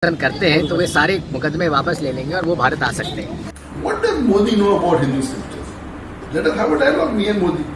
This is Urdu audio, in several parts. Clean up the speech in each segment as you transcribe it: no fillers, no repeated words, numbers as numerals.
کرتے ہیں تو وہ سارے مقدمے واپس لے لیں گے اور وہ بھارت آ سکتے ہیں. What does Modi know about Hindu scriptures? Let us have a dialogue, me and Modi.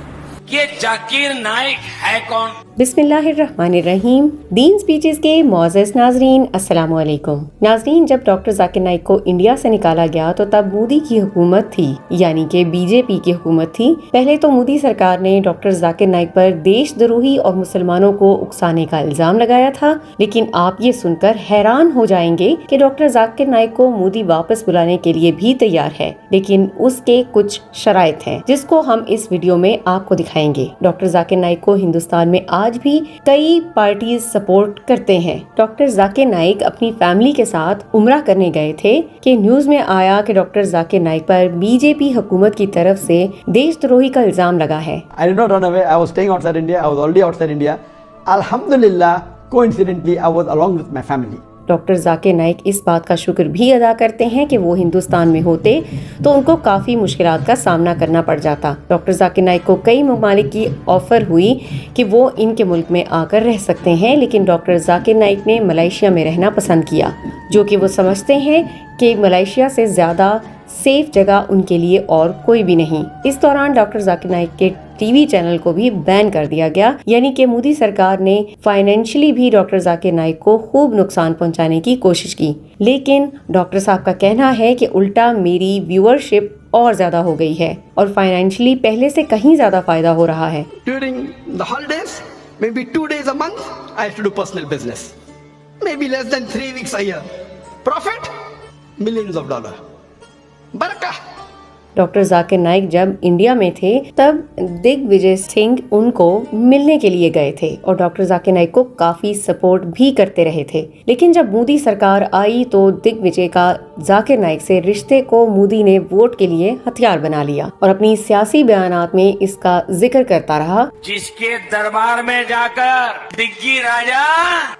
یہ ذاکر نائک ہے کون؟ بسم اللہ الرحمن الرحیم. دین سپیچز کے معزز ناظرین السلام علیکم. ناظرین، جب ڈاکٹر ذاکر نائک کو انڈیا سے نکالا گیا تو تب مودی کی حکومت تھی، یعنی کہ بی جے پی کی حکومت تھی. پہلے تو مودی سرکار نے ڈاکٹر ذاکر نائک پر دیش دروہی اور مسلمانوں کو اکسانے کا الزام لگایا تھا، لیکن آپ یہ سن کر حیران ہو جائیں گے کہ ڈاکٹر ذاکر نائک کو مودی واپس بلانے کے لیے بھی تیار ہے، لیکن اس کے کچھ شرائط ہیں جس کو ہم اس ویڈیو میں آپ کو دکھائیں گے. ڈاکٹر ذاکر نائک کو ہندوستان میں آج بھی کئی پارٹیز سپورٹ کرتے ہیں. ڈاکٹر ذاکر نائک اپنی فیملی کے ساتھ عمرہ کرنے گئے تھے کہ نیوز میں آیا کہ ڈاکٹر ذاکر نائک پر بی جے پی حکومت کی طرف سے دیش دروہی کا الزام لگا ہے. I did not run away. I was staying outside India. I was already outside India. Alhamdulillah, coincidentally, I was along with my family. Doctor Zakir Naik اس بات کا شکر بھی ادا کرتے ہیں کہ وہ ہندوستان میں ہوتے تو ان کو کافی مشکلات کا سامنا کرنا پڑ جاتا. ڈاکٹر ذاکر نائک کو کئی ممالک کی آفر ہوئی کہ وہ ان کے ملک میں آ کر رہ سکتے ہیں، لیکن ڈاکٹر ذاکر نائک نے ملائیشیا میں رہنا پسند کیا، جو کہ وہ سمجھتے ہیں کہ ملائیشیا سے زیادہ سیف جگہ ان کے لیے اور کوئی بھی نہیں. اس دوران ڈاکٹر ذاکر نائک کے ٹی وی چینل کو بھی بین کر دیا گیا، یعنی کہ مودی سرکار نے فائنینشلی بھی ڈاکٹر ذاکر نائک کو خوب نقصان پہنچانے کی کوشش کی. لیکن ڈاکٹر صاحب کا کہنا ہے کہ الٹا میری ویورشپ اور زیادہ ہو گئی ہے اور فائنینشلی پہلے سے کہیں زیادہ فائدہ ہو رہا ہے. During the holidays, maybe 2 days a month, I used to do personal business. Maybe less than 3 weeks a year. Profit? Millions of dollars. Barakah. Doctor Zakir Naik جب انڈیا میں تھے تب دگ وجے سنگھ ان کو ملنے کے لیے گئے تھے اور ڈاکٹر ذاکر نائک کو کافی سپورٹ بھی کرتے رہے تھے. لیکن جب مودی سرکار آئی تو دگ وجے کا ذاکر نائک سے رشتے کو مودی نے ووٹ کے لیے ہتھیار بنا لیا اور اپنی سیاسی بیانات میں اس کا ذکر کرتا رہا. جس کے دربار میں جا کر دگی راجا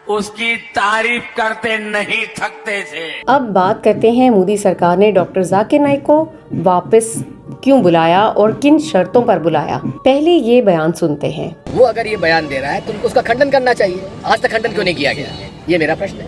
اس کی تعریف کرتے نہیں تھکتے تھے. اب بات کرتے ہیں مودی سرکار نے ڈاکٹر ذاکر نائک کو واپس کیوں بلایا اور کن شرطوں پر بلایا. پہلے یہ بیان سنتے ہیں. وہ اگر یہ بیان دے رہا ہے تو ان کو اس کا کھنڈن کرنا چاہیے. آج تک کھنڈن کیوں نہیں کیا گیا؟ یہ میرا پرشن ہے.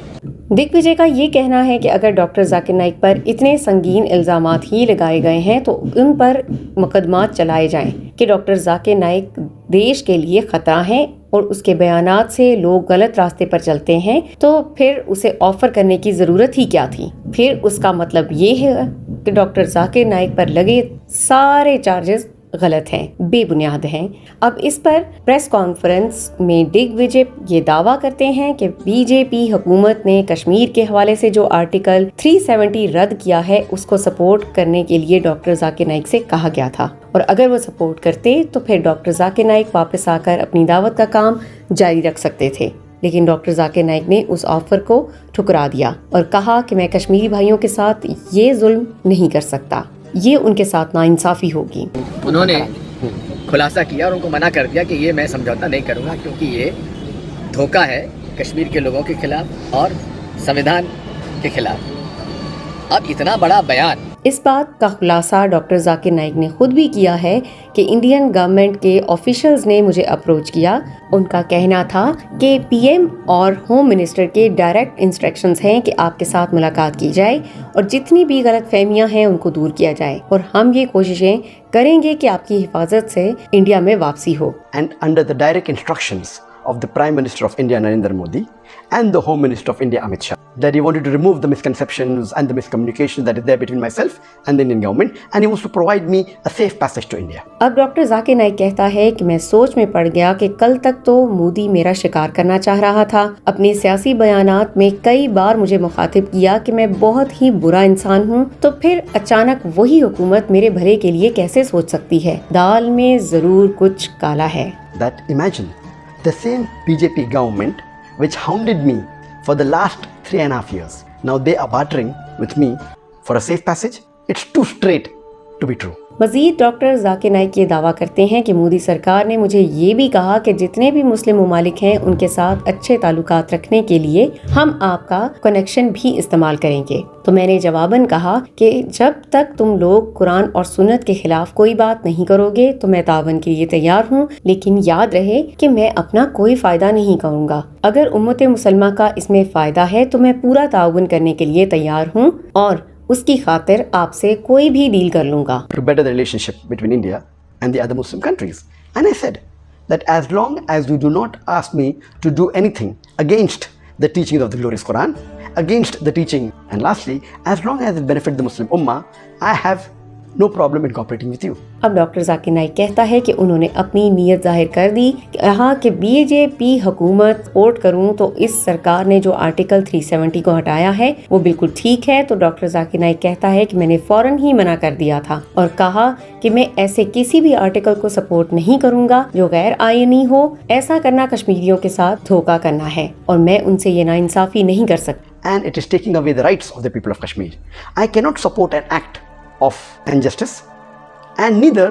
دگ وجے کا یہ کہنا ہے کہ اگر ڈاکٹر ذاکر نائک پر اتنے سنگین الزامات ہی لگائے گئے ہیں تو ان پر مقدمات چلائے جائیں کہ ڈاکٹر ذاکر نائک دیش کے لیے خطرہ ہیں اور اس کے بیانات سے لوگ غلط راستے پر چلتے ہیں، تو پھر اسے آفر کرنے کی ضرورت ہی کیا تھی. پھر اس کا مطلب یہ ہے کہ ڈاکٹر ذاکر نائک پر لگے سارے چارجز غلط ہیں، بے بنیاد ہیں. اب اس پر پریس کانفرنس میں ڈگ وجے یہ دعویٰ کرتے ہیں کہ بی جے پی حکومت نے کشمیر کے حوالے سے جو آرٹیکل 370 رد کیا ہے اس کو سپورٹ کرنے کے لیے ڈاکٹر ذاکر نائک سے کہا گیا تھا، اور اگر وہ سپورٹ کرتے تو پھر ڈاکٹر ذاکر نائک واپس آ کر اپنی دعوت کا کام جاری رکھ سکتے تھے. لیکن ڈاکٹر ذاکر نائک نے اس آفر کو ٹھکرا دیا اور کہا کہ میں کشمیری بھائیوں کے ساتھ یہ ظلم نہیں کر سکتا، یہ ان کے ساتھ ناانصافی ہوگی. انہوں نے خلاصہ کیا اور ان کو منع کر دیا کہ یہ میں سمجھوتا نہیں کروں گا، کیونکہ یہ دھوکہ ہے کشمیر کے لوگوں کے خلاف اور سنویدھان کے خلاف. اب اتنا بڑا بیان. اس بات کا خلاصہ ڈاکٹر ذاکر نائک نے خود بھی کیا ہے کہ انڈین گورنمنٹ کے آفیشلز نے مجھے اپروچ کیا. ان کا کہنا تھا کہ پی ایم اور ہوم منسٹر کے ڈائریکٹ انسٹرکشنز ہیں کہ آپ کے ساتھ ملاقات کی جائے اور جتنی بھی غلط فہمیاں ہیں ان کو دور کیا جائے، اور ہم یہ کوششیں کریں گے کہ آپ کی حفاظت سے انڈیا میں واپسی ہو. And under the direct instructions of the Prime Minister of India, Narendra Modi, and the Home Minister of India, Amit Shah, that he wanted to remove the misconceptions and the miscommunications that is there between myself and the Indian government, and he wants to provide me a safe passage to India. اب ڈاکٹر ذاکر نائک کہتا ہے کہ میں سوچ میں پڑ گیا کہ کل تک تو مودی میرا شکار کرنا چاہ رہا تھا. اپنے سیاسی بیانات میں کئی بار مجھے مخاطب کیا کہ میں بہت ہی برا انسان ہوں، تو پھر اچانک وہی حکومت میرے بھلے کے لیے کیسے سوچ سکتی ہے؟ دال میں ضرور کچھ کالا ہے. That imagine the same BJP government which hounded me for the last 3.5 years. Now they are bartering with me for a safe passage. It's too straight to be true. مزید ڈاکٹر ذاکر نائک یہ دعویٰ کرتے ہیں کہ مودی سرکار نے مجھے یہ بھی کہا کہ جتنے بھی مسلم ممالک ہیں ان کے ساتھ اچھے تعلقات رکھنے کے لیے ہم آپ کا کنیکشن بھی استعمال کریں گے. تو میں نے جواباً کہا کہ جب تک تم لوگ قرآن اور سنت کے خلاف کوئی بات نہیں کرو گے تو میں تعاون کے لیے تیار ہوں، لیکن یاد رہے کہ میں اپنا کوئی فائدہ نہیں کروں گا. اگر امت مسلمہ کا اس میں فائدہ ہے تو میں پورا تعاون کرنے کے لیے تیار ہوں اور اس کی خاطر آپ سے کوئی بھی ڈیل کر لوں گا. To better the relationship between India and the other Muslim countries. And I said that as long as you do not ask me to do anything against the teachings of the glorious Quran, against the teaching, and lastly, as long as it benefits the Muslim Ummah, I have no problem in cooperating with you. اب ڈاکٹر ذاکر نائک کہتا ہے کہ انہوں نے اپنی نیت ظاہر کر دی، کہا کہ بی جے پی حکومت سپورٹ کروں تو اس سرکار نے جو آرٹیکل 370 کو ہٹایا ہے وہ بالکل ٹھیک ہے. تو ڈاکٹر ذاکر نائک کہتا ہے کہ میں نے فوراً ہی منع کر دیا تھا اور کہا کہ میں ایسے کسی بھی آرٹیکل کو سپورٹ نہیں کروں گا جو غیر آئینی ہو. ایسا کرنا کشمیریوں کے ساتھ دھوکہ کرنا ہے اور میں ان سے یہ ناانصافی نہیں کر سکتا. And it is taking away the rights of the people of Kashmir. I cannot support an act of injustice, and neither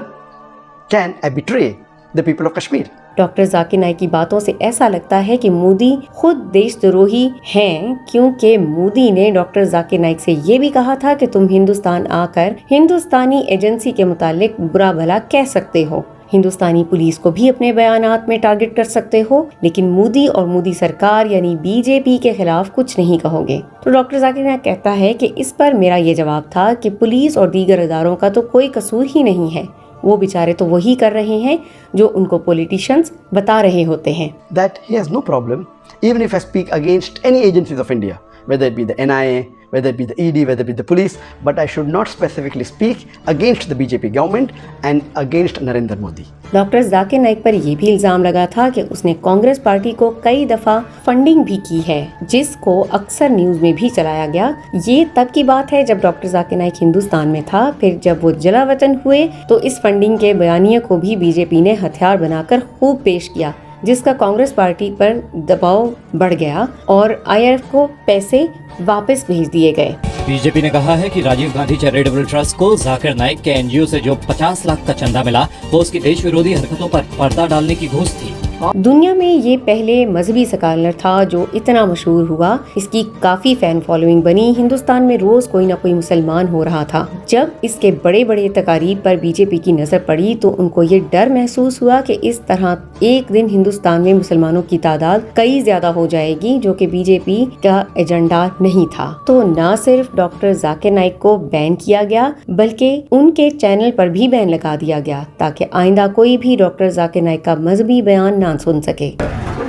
can I betray the people of Kashmir. Doctor Zakir Naik کی باتوں سے ایسا لگتا ہے کہ مودی خود دیش دروہی ہیں، کیونکہ مودی نے ڈاکٹر ذاکر نائک سے یہ بھی کہا تھا کہ تم ہندوستان آ کر ہندوستانی ایجنسی کے متعلق برا بھلا کہہ سکتے ہو، ہندوستانی پولیس کو بھی اپنے بیانات میں ٹارگٹ کر سکتے ہو، لیکن مودی اور مودی سرکار یعنی بی جے پی کے خلاف کچھ نہیں کہو گے. تو ڈاکٹر ذاکر نائک کہتا ہے کہ اس پر میرا یہ جواب تھا کہ پولیس اور دیگر اداروں کا تو کوئی قصور ہی نہیں ہے، وہ بیچارے تو وہی کر رہے ہیں جو ان کو پولیٹیشنز بتا رہے ہوتے ہیں. That he has no problem even if I speak against any agencies of India, whether it be the NIA, whether it be the ED, whether it be the police, but I should not specifically speak against the BJP government and against Narendra Modi. Doctor Zakir Naik پر یہ بھی الزام لگا تھا کہ اس نے کانگریس پارٹی کو کئی دفعہ فنڈنگ بھی کی ہے، جس کو اکثر نیوز میں بھی چلایا گیا. یہ تب کی بات ہے جب ڈاکٹر ذاکر نائک ہندوستان میں تھا. پھر جب وہ جلا وطن ہوئے تو اس فنڈنگ کے بیانیے کو بھی بی جے پی نے ہتھیار بنا کر خوب پیش کیا، جس کا کانگریس پارٹی پر دباؤ بڑھ گیا اور آئی ایف کو پیسے واپس بھیج دیے گئے. بی جے پی نے کہا ہے کہ راجیو گاندھی چیریٹیبل ٹرسٹ کو ذاکر نائک کے این جی او سے جو 50 لاکھ کا چندہ ملا وہ اس کی دیش ویرودھی حرکتوں پر پردہ ڈالنے کی گھوس تھی. دنیا میں یہ پہلے مذہبی سکالر تھا جو اتنا مشہور ہوا، اس کی کافی فین فالوئنگ بنی. ہندوستان میں روز کوئی نہ کوئی مسلمان ہو رہا تھا. جب اس کے بڑے بڑے تقاریب پر بی جے پی کی نظر پڑی تو ان کو یہ ڈر محسوس ہوا کہ اس طرح ایک دن ہندوستان میں مسلمانوں کی تعداد کئی زیادہ ہو جائے گی، جو کہ بی جے پی کا ایجنڈا نہیں تھا. تو نہ صرف ڈاکٹر ذاکر نائک کو بین کیا گیا بلکہ ان کے چینل پر بھی بین لگا دیا گیا تاکہ آئندہ کوئی بھی ڈاکٹر ذاکر نائک کا مذہبی بیان نہ سن سکے.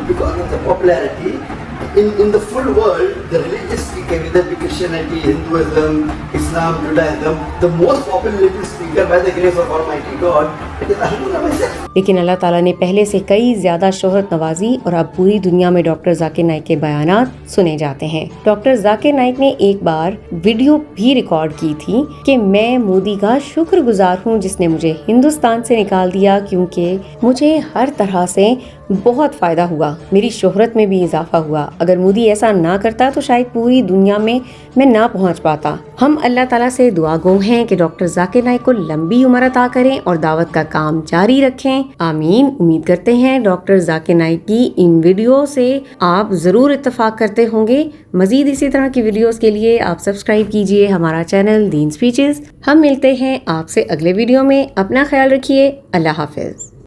Because of the popularity in the full world, the religious speaker, whether it be Christianity, Hinduism, Islam, Judaism, the most popular religious speaker by the grace of Almighty God, it is Alhamdulillah myself. لیکن اللہ تعالیٰ نے پہلے سے کئی زیادہ شہرت نوازی اور اب پوری دنیا میں ڈاکٹر ذاکر نائک کے بیانات سنے جاتے ہیں. ڈاکٹر ذاکر نائک نے ایک بار ویڈیو بھی ریکارڈ کی تھی کہ میں مودی کا شکر گزار ہوں جس نے مجھے ہندوستان سے نکال دیا، کیونکہ مجھے ہر طرح سے بہت فائدہ ہوا، میری شہرت میں بھی اضافہ ہوا. اگر مودی ایسا نہ کرتا تو شاید پوری دنیا میں نہ پہنچ پاتا. ہم اللہ تعالیٰ سے دعا گو ہیں کہ ڈاکٹر ذاکر نائک کو لمبی عمر عطا کریں اور دعوت کا کام جاری رکھیں. آمین. امید کرتے ہیں ڈاکٹر ذاکر نائک کی ان ویڈیو سے آپ ضرور اتفاق کرتے ہوں گے. مزید اسی طرح کی ویڈیوز کے لیے آپ سبسکرائب کیجئے ہمارا چینل دین اسپیچز. ہم ملتے ہیں آپ سے اگلے ویڈیو میں. اپنا خیال رکھیے. اللہ حافظ.